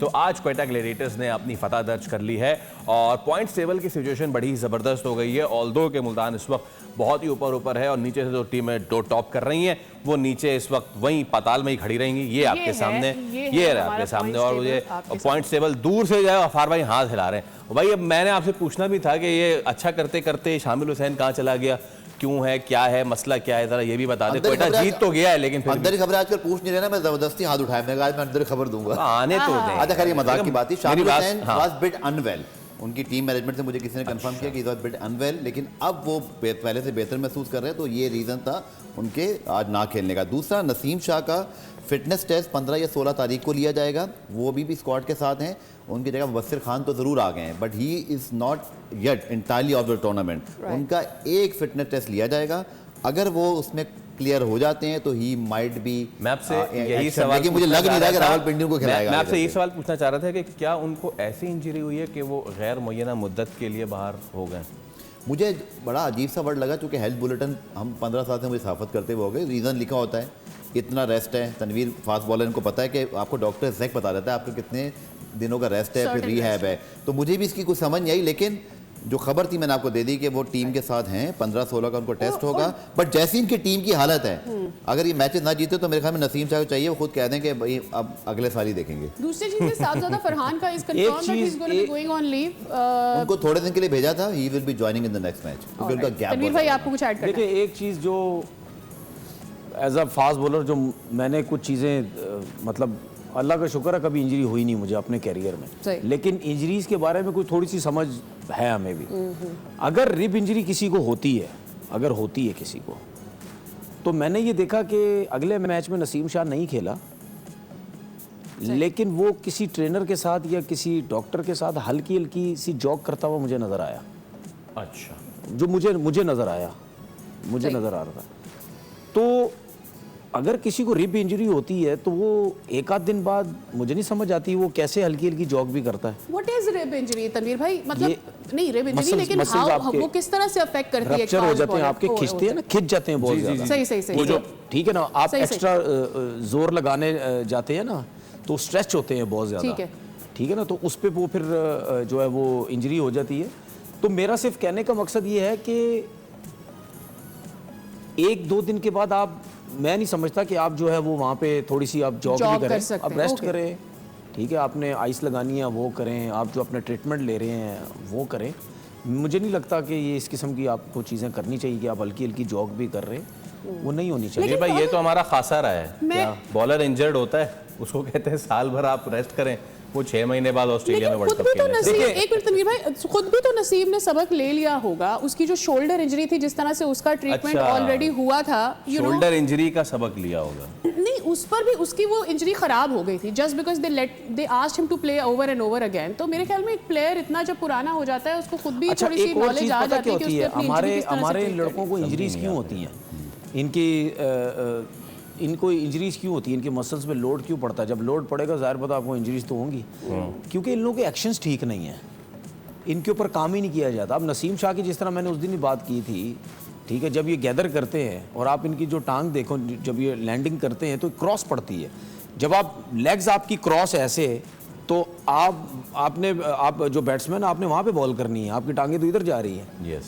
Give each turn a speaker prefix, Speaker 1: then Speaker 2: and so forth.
Speaker 1: तो आज क्वेटा ग्लैडिएटर्स ने अपनी फतह दर्ज कर ली है और पॉइंट्स टेबल की सिचुएशन बड़ी ज़बरदस्त हो गई है। ऑल्दो के मुल्तान इस वक्त बहुत ही ऊपर है और नीचे से जो टीमें दो टॉप कर रही हैं वो नीचे इस वक्त वहीं पाताल में ही खड़ी रहेंगी। ये आपके सामने, ये आपके सामने और ये पॉइंट्स टेबल दूर से जाए अफार भाई हाथ हिला रहे हैं। भाई अब मैंने आपसे पूछना भी था कि ये अच्छा करते करते शामिल हुसैन कहाँ चला गया, क्यों है, क्या है मसला, क्या है, जरा ये भी बता दे। क्वेटा जीत तो गया है लेकिन फिर
Speaker 2: अंदर खबर आजकल पूछ नहीं रहे ना, मैं जबरदस्ती हाथ उठाया, मैं आज मैं अंदर खबर दूंगा,
Speaker 1: आने तो दें।
Speaker 2: अच्छा खैर ये मजाक की बात थी। शामिल हुसैन वाज बिट अनवेल, उनकी टीम मैनेजमेंट से मुझे किसी ने कंफर्म किया कि ही वाज बिट अनवेल, लेकिन अब वो पहले से बेहतर महसूस कर रहे हैं, तो ये रीज़न था उनके आज ना खेलने का। दूसरा, नसीम शाह का फिटनेस टेस्ट 15 या 16 तारीख को लिया जाएगा, वो भी स्क्वाड के साथ हैं। उनकी जगह मुबस्सिर खान तो ज़रूर आ गए हैं, but he is not yet entirely of the tournament. उनका एक फिटनेस टेस्ट लिया जाएगा, अगर वो उसमें क्लियर हो जाते हैं तो ही माइट बी।
Speaker 1: मैं आपसे यही सवाल,
Speaker 2: मुझे लग नहीं रहा कि रावलपिंडी को खिलाएगा।
Speaker 1: मैं आपसे यही सवाल पूछना चाह रहा था कि क्या उनको ऐसी इंजरी हुई है कि वो गैर मुय्यना मुद्दत के लिए बाहर हो गए?
Speaker 2: मुझे बड़ा अजीब सा वर्ड लगा, क्योंकि हेल्थ बुलेटिन हम 15 साल से मुझे सहाफत करते हुए हो गए, रीज़न लिखा होता है इतना रेस्ट है। तनवीर फास्ट बॉलर, इनको पता है कि आपको डॉक्टर एग्जैक्ट बता देता है आपको कितने दिनों का रेस्ट है, फिर रिहैब है। तो मुझे भी इसकी कुछ समझ नहीं आई, लेकिन जो खबर थी मैंने आपको दे दी कि वो टीम के साथ हैं, 15-16 का उनको टेस्ट होगा। बट जैसी इनकी टीम की हालत है, अगर ये मैचेस ना जीते तो मेरे ख्याल में नसीम शाह को चाहिए वो खुद कह दें कि भाई अब अगले साल ही देखेंगे।
Speaker 3: दूसरी चीज के साथ ज्यादा फरहान का इस confirm that he is going to be going on leave.
Speaker 2: उनको थोड़े दिन के लिए भेजा था, he will be joining in the next match, क्योंकि उनका गैप।
Speaker 3: तनवीर भाई आपको कुछ ऐड करना है?
Speaker 4: देखिए एक चीज़ जो एज अ फास्ट बॉलर जो मैंने कुछ चीज़ें मतलब अल्लाह का शुक्र है कभी इंजरी हुई नहीं मुझे अपने कैरियर में, लेकिन इंजरीज के बारे में कोई थोड़ी सी समझ है हमें भी। अगर रिब इंजरी किसी को होती है, अगर होती है किसी को, तो मैंने ये देखा कि अगले मैच में नसीम शाह नहीं खेला, लेकिन वो किसी ट्रेनर के साथ या किसी डॉक्टर के साथ हल्की हल्की सी जॉग करता हुआ मुझे नज़र आया।
Speaker 1: अच्छा,
Speaker 4: जो मुझे नज़र आया, मुझे नज़र आ रहा था। तो अगर किसी को रिब इंजरी होती है तो वो एक आध दिन बाद मुझे नहीं समझ आती वो कैसे हल्की हल्की जॉग भी करता है।
Speaker 3: What is rib injury Tanvir भाई? मतलब नहीं रिब इंजरी, लेकिन हाउ वो किस तरह से अफेक्ट करती है?
Speaker 4: रप्चर हो जाते हैं आपके, खिंचते हैं ना, खिंच जाते हैं बहुत ज्यादा।
Speaker 3: सही
Speaker 4: वो जो ठीक है ना, आप एक्स्ट्रा जोर लगाने जाते हैं ना तो स्ट्रेच होते हैं बहुत ज्यादा, ठीक है ना, तो उस पे वो फिर जो है वो इंजरी हो जाती है। तो मेरा सिर्फ कहने का मकसद ये है कि 1-2 दिन के बाद आप, मैं नहीं समझता कि आप जो है वो वहाँ पे थोड़ी सी आप जॉग भी करें, आप रेस्ट करें, ठीक है, आपने आइस लगानी है वो करें, आप जो अपने ट्रीटमेंट ले रहे हैं वो करें। मुझे नहीं लगता कि ये इस किस्म की आपको चीज़ें करनी चाहिए कि आप हल्की हल्की जॉग भी कर रहे हैं, वो नहीं होनी चाहिए।
Speaker 1: भाई ये तो हमारा खासा रहा है, बॉलर इंजर्ड होता है उसको कहते हैं साल भर आप रेस्ट करें, वो 6 महीने बाद ऑस्ट्रेलिया में वर्ल्ड कप खेलने।
Speaker 3: देखिए एक मिनट तनवीर भाई, खुद भी तो नसीब ने सबक ले लिया होगा, उसकी जो शोल्डर इंजरी थी जिस तरह से उसका ट्रीटमेंट ऑलरेडी हुआ था,
Speaker 1: शोल्डर इंजरी का सबक लिया होगा।
Speaker 3: नहीं, उस पर भी उसकी वो इंजरी खराब हो गई थी just because they asked him to play over and over again. तो मेरे ख्याल में एक प्लेयर इतना जब पुराना हो जाता है उसको खुद भी थोड़ी सी नॉलेज आ जाती है कि उसकी अपनी इंजरी किस तरह से
Speaker 4: हमारे लड़कों को इंजरीज क्यों होती हैं, इनको इंजरीज क्यों होती है, इनके मसल्स पे लोड क्यों पड़ता है? जब लोड पड़ेगा जाहिर पता आपको इंजरीज तो होंगी, क्योंकि इन लोगों के एक्शंस ठीक नहीं है, इनके ऊपर काम ही नहीं किया जाता। अब नसीम शाह की जिस तरह मैंने उस दिन ही बात की थी, ठीक है, जब ये गैदर करते हैं और आप इनकी जो टांग देखो, जब ये लैंडिंग करते हैं तो क्रॉस पड़ती है। जब आप लेग्स आपकी क्रॉस ऐसे तो आप जो बैट्समैन आपने वहाँ पे बॉल करनी है, आपकी टांगें तो इधर जा रही है।